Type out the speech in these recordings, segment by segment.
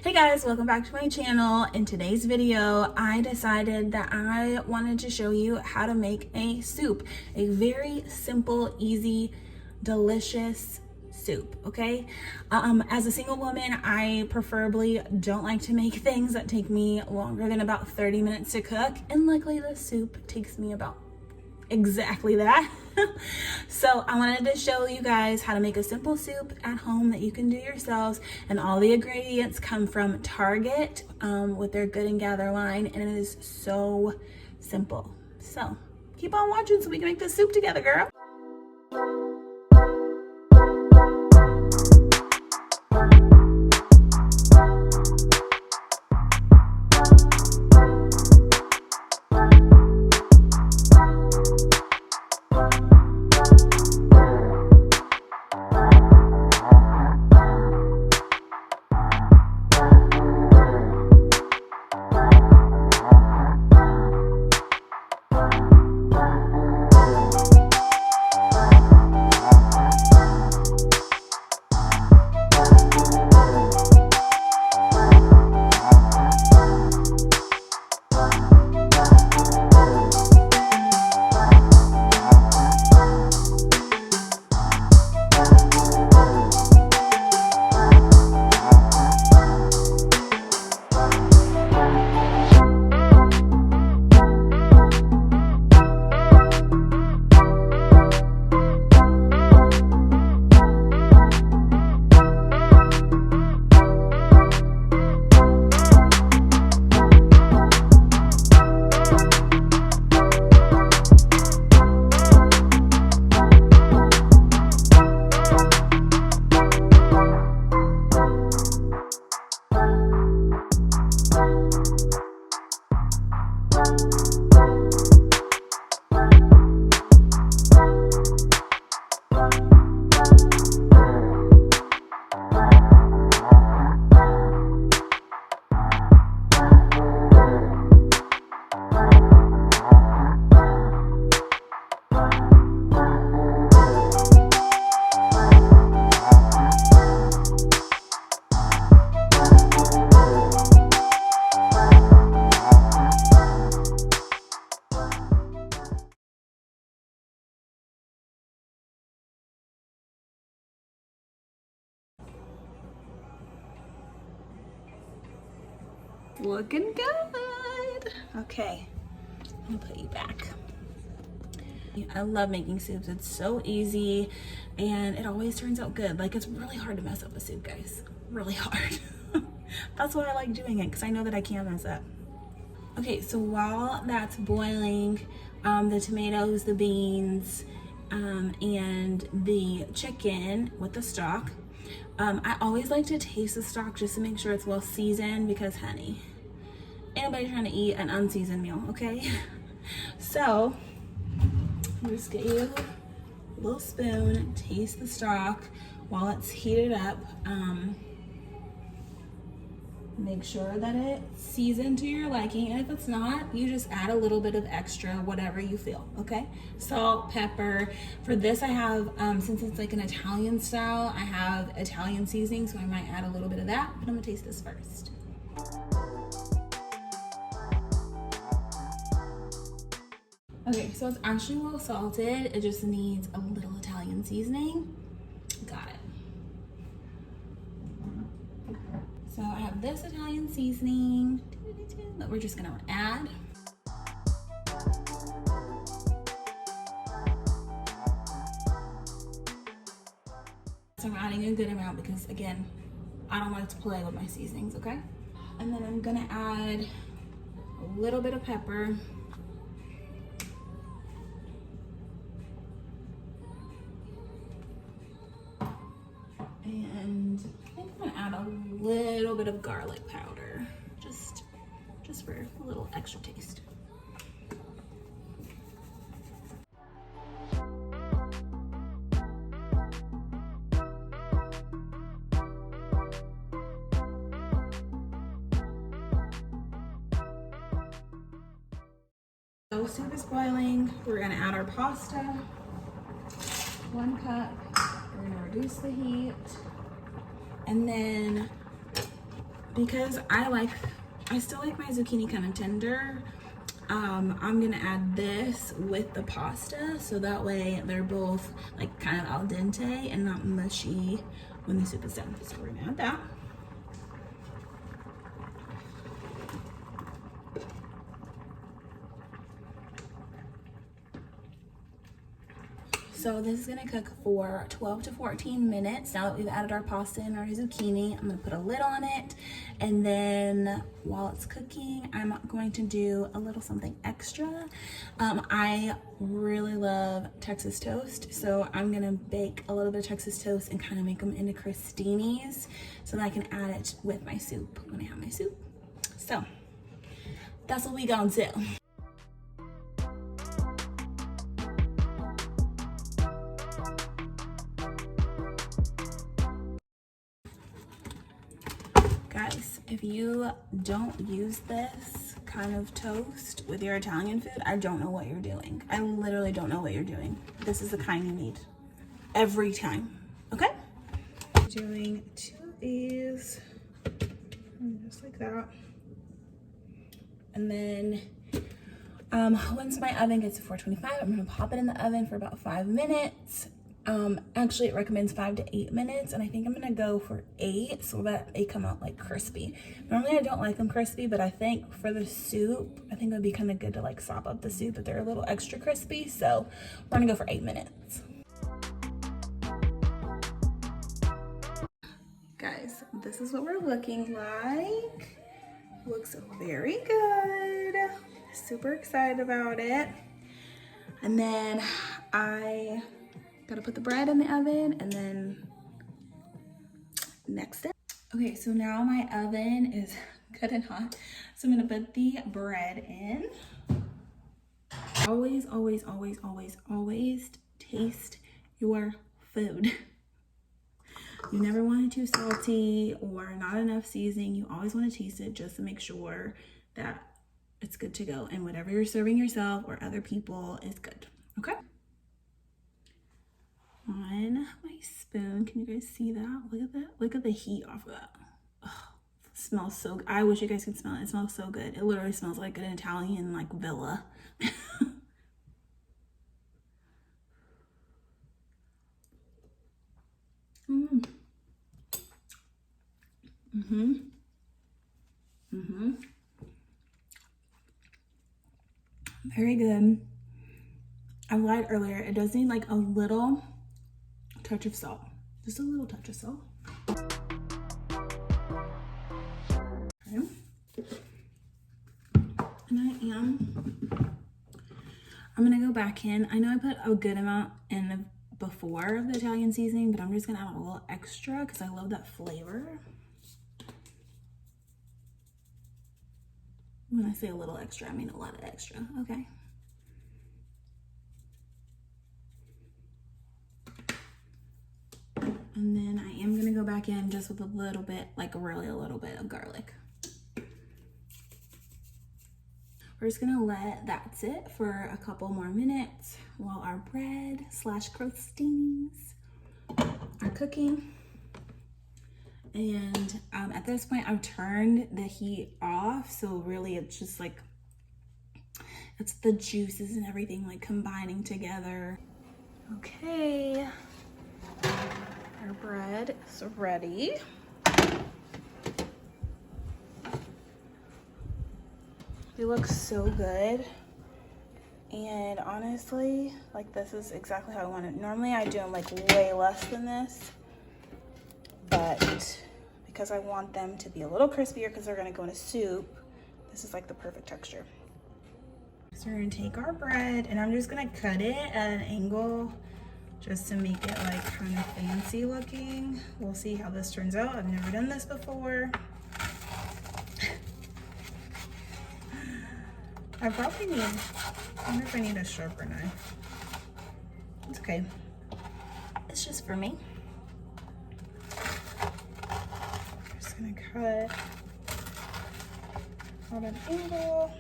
Hey guys, welcome back to my channel. In today's video, I decided that I wanted to show you how to make a soup. A very simple, easy, delicious soup, okay? As a single woman, I preferably don't like to make things that take me longer than about 30 minutes to cook. And luckily this soup takes me about exactly that. So I wanted to show you guys how to make a simple soup at home that you can do yourselves, and all the ingredients come from Target with their Good and Gather line, and it is so simple. So keep on watching so we can make this soup together, girl. Looking good. Okay, I'll put you back. I love making soups. It's so easy and it always turns out good. Like, it's really hard to mess up a soup, guys. Really hard. That's why I like doing it, because I know that I can mess up. Okay, so while that's boiling, the tomatoes, the beans, and the chicken with the stock, I always like to taste the stock just to make sure it's well seasoned, because honey, ain't nobody trying to eat an unseasoned meal, okay? So just get you a little spoon, taste the stock while it's heated up. Make sure that it's seasoned to your liking, and if it's not, you just add a little bit of extra, whatever you feel, okay? Salt, pepper. For this I have, since it's like an Italian style, I have Italian seasoning, so I might add a little bit of that, but I'm gonna taste this first. Okay, so it's actually well salted. It just needs a little Italian seasoning. Got it. So I have this Italian seasoning that we're just gonna add. So I'm adding a good amount because, again, I don't like to play with my seasonings, okay? And then I'm gonna add a little bit of pepper. And I think I'm gonna add a little bit of garlic powder, just for a little extra taste. So soup is boiling. We're gonna add our pasta, 1 cup. We're gonna reduce the heat. And then because I still like my zucchini kind of tender, I'm gonna add this with the pasta, so that way they're both like kind of al dente and not mushy when the soup is done. So we're gonna add that. So this is gonna cook for 12 to 14 minutes. Now that we've added our pasta and our zucchini, I'm gonna put a lid on it. And then while it's cooking, I'm going to do a little something extra. I really love Texas toast. So I'm gonna bake a little bit of Texas toast and kind of make them into crostinis so that I can add it with my soup when I have my soup. So that's what we gonna do. Guys, if you don't use this kind of toast with your Italian food, I don't know what you're doing. I literally don't know what you're doing. This is the kind you need every time, okay? Doing 2 of these, just like that. And then once my oven gets to 425, I'm gonna pop it in the oven for about 5 minutes. Actually it recommends 5 to 8 minutes, and I think I'm gonna go for 8 so that they come out like crispy. Normally I don't like them crispy, but I think for the soup, I think it would be kind of good to like sop up the soup if they're a little extra crispy. So we're gonna go for 8 minutes. Guys, this is what we're looking like. Looks very good. Super excited about it. And then I gotta put the bread in the oven, and then next step. Okay, so now my oven is good and hot. So I'm gonna put the bread in. Always, always, always, always, always taste your food. You never want it too salty or not enough seasoning. You always want to taste it just to make sure that it's good to go. And whatever you're serving yourself or other people is good, okay? On my spoon, can you guys see that? Look at that. Look at the heat off of that. Oh, it smells so good. I wish you guys could smell it. It smells so good. It literally smells like an Italian like villa. Very good. I lied earlier. It does need like a little touch of salt. Just a little touch of salt. Okay. And I'm gonna go back in. I know I put a good amount in before of the Italian seasoning, but I'm just gonna add a little extra because I love that flavor. When I say a little extra, I mean a lot of extra, okay? And then I am gonna go back in just with a little bit, like really a little bit of garlic. We're just gonna let that sit for a couple more minutes while our bread slash crostinis are cooking. And at this point, I've turned the heat off. So really it's just like, it's the juices and everything like combining together. Okay, our bread is ready. They look so good. And honestly, like this is exactly how I want it. Normally I do them like way less than this, but because I want them to be a little crispier because they're gonna go in a soup, this is like the perfect texture. So we're gonna take our bread and I'm just gonna cut it at an angle just to make it like kind of fancy looking. We'll see how this turns out. I've never done this before. I wonder if I need a sharper knife. It's okay. It's just for me. Just gonna cut on an angle.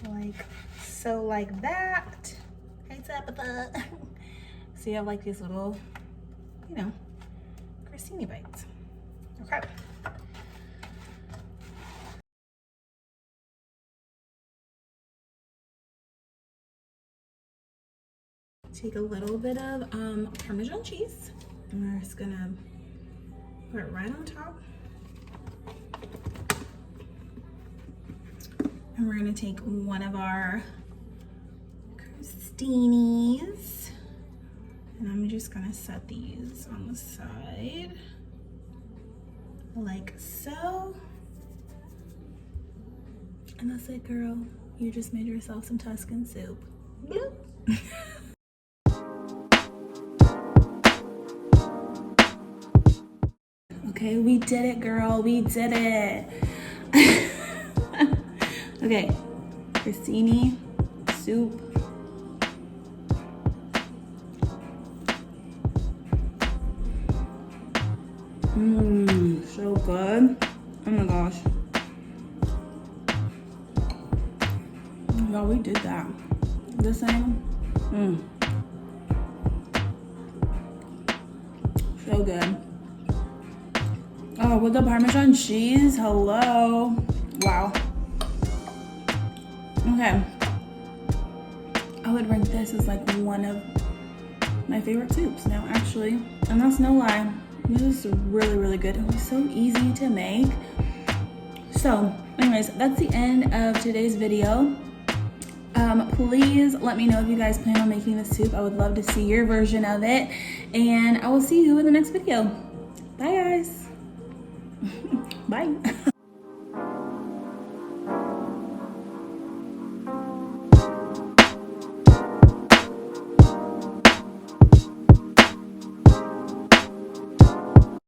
Like so, like that. Hey Tabitha. So you have like these little, you know, crostini bites. Okay. Take a little bit of Parmesan cheese, and we're just gonna put it right on top. And we're gonna take one of our crostinis, and I'm just gonna set these on the side, like so. And that's it, girl. You just made yourself some Tuscan soup. Bloop. Okay, we did it, girl. We did it. Okay, crostini soup. So good. Oh my gosh. Y'all, we did that. This thing, so good. Oh, with the Parmesan cheese, hello. Wow. Okay. I would rank this as like one of my favorite soups now, actually. And that's no lie. This is really, really good. It was so easy to make. So, anyways, that's the end of today's video. Please let me know if you guys plan on making this soup. I would love to see your version of it. And I will see you in the next video. Bye, guys. Bye.